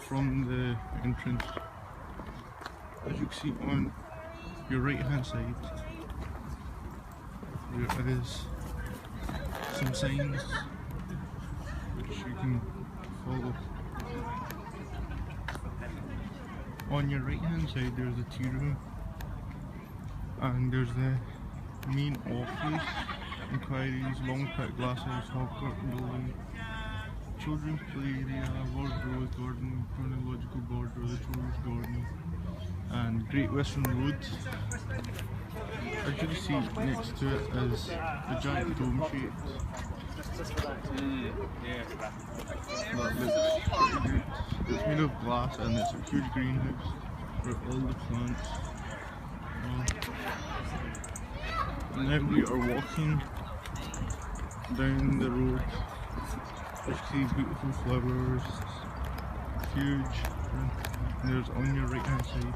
from the entrance. As you can see on your right hand side, there is some signs which you can follow. On your right hand side there's a tea room, and there's the main office, inquiries, long pit glasshouse, hog curtain building, children's play area, World Rose Garden, chronological border of the children's garden, and Great Western Road. As you can see next to it is a giant dome shape. That looks pretty good. It's made of glass and it's a huge greenhouse for all the plants. And now we are walking down the road. You see beautiful flowers, huge. And there's on your right hand side,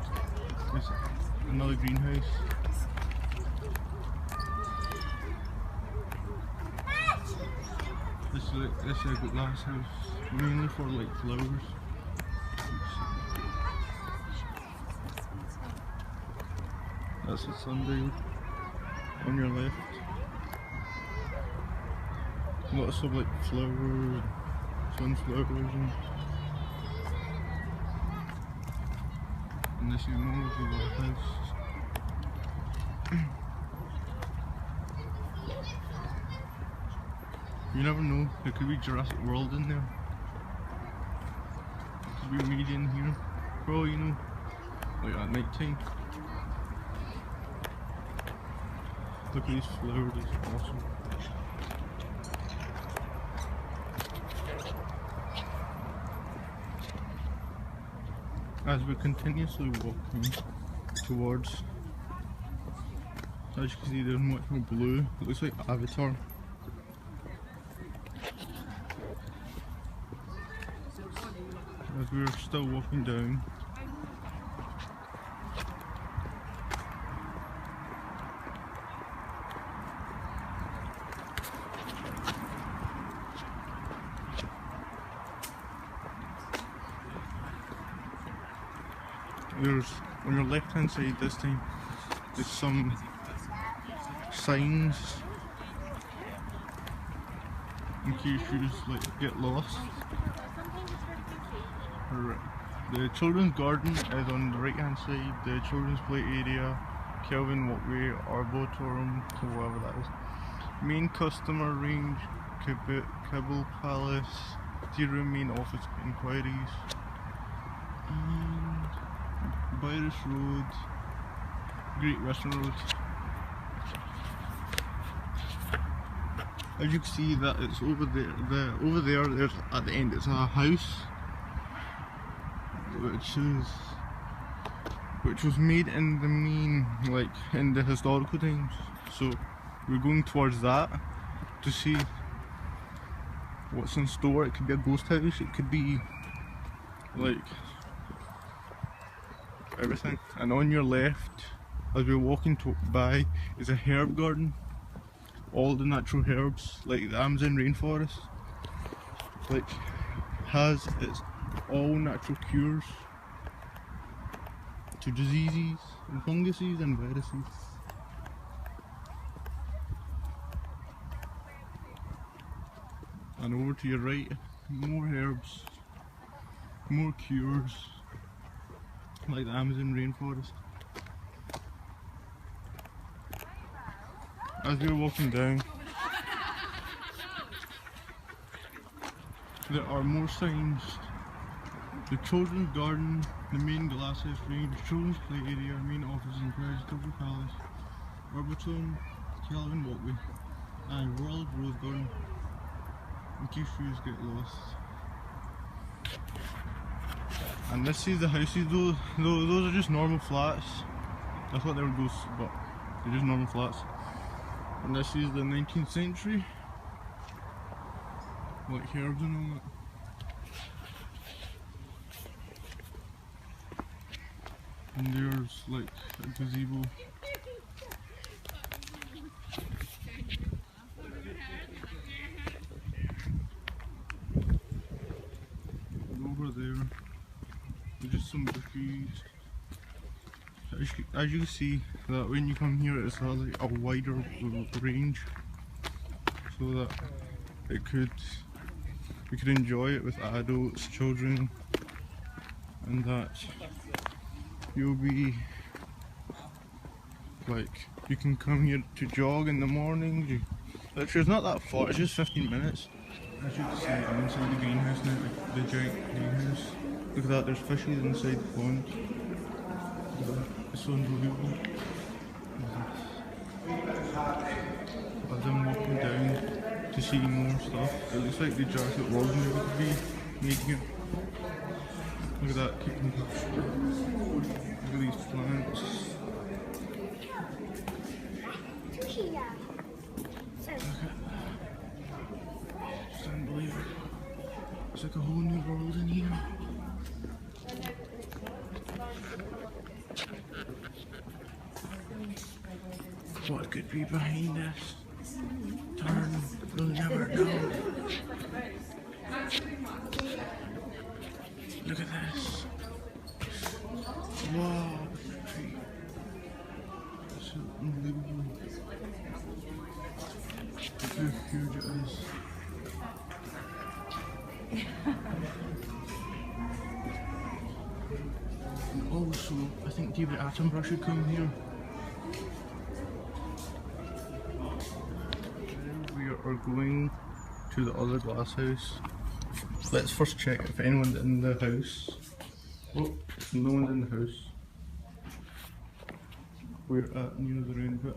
there's another greenhouse. This is a glass house, mainly for like flowers. That's a sundial on your left. Lots of like flowers, sunflowers, and this is more of the lighthouse. You never know, there could be Jurassic World in there. It could be made in here, for all you know, like at night time. Look at these flowers, it's awesome. As we're continuously walking towards, as you can see there's much more blue, it looks like Avatar. As we're still walking down, there's on your left hand side this time there's some signs in case you just like get lost. The children's garden is on the right hand side, the children's play area, Kelvin Walkway, Arboretum, whatever that is. Main customer range, Kibble Palace, tea room, main office inquiries, and Byris Road, Great Western Road. As you can see that it's over there, over there there's at the end it's a house which was made in the main, like in the historical times. So we're going towards that to see what's in store. It could be a ghost house, it could be like everything. And on your left, as we're walking by, is a herb garden. All the natural herbs, like the Amazon rainforest, like has its all natural cures to diseases and funguses and viruses. And over to your right, more herbs, more cures, like the Amazon rainforest. As we're walking down, there are more signs. The children's garden, the main glasshouse range, children's play area, main office inquiries, Kibble Palace, Arboretum, Kelvin Walkway, and World Rose Garden, in case you get lost. And this is the houses, those are just normal flats. That's what they were ghosts, but they're just normal flats. And this is the 19th century, like herbs and all that. And there's like a gazebo. And over there Just some bookies. As you see, that when you come here, it's like a wider range, so that we could enjoy it with adults, children, and that you'll be like, you can come here to jog in the morning. Literally, it's not that far, it's just 15 minutes. As you can see, I'm inside the greenhouse now, the giant greenhouse. Look at that, there's fishes inside the pond. Look at that, it's so unbelievable. As I'm walking down to see more stuff, it looks like the Jurassic World movie could be made here. Look at that, keeping look at these plants. It's unbelievable. It's like a whole new world in here. What could be behind us? Turn, we'll never know. Look at this. Wow. It's unbelievable. Look how huge it is. And also, I think David Attenborough should come here. We are going to the other glass house. Let's first check if anyone's in the house. Oh, no one's in the house. We're at near the round bit.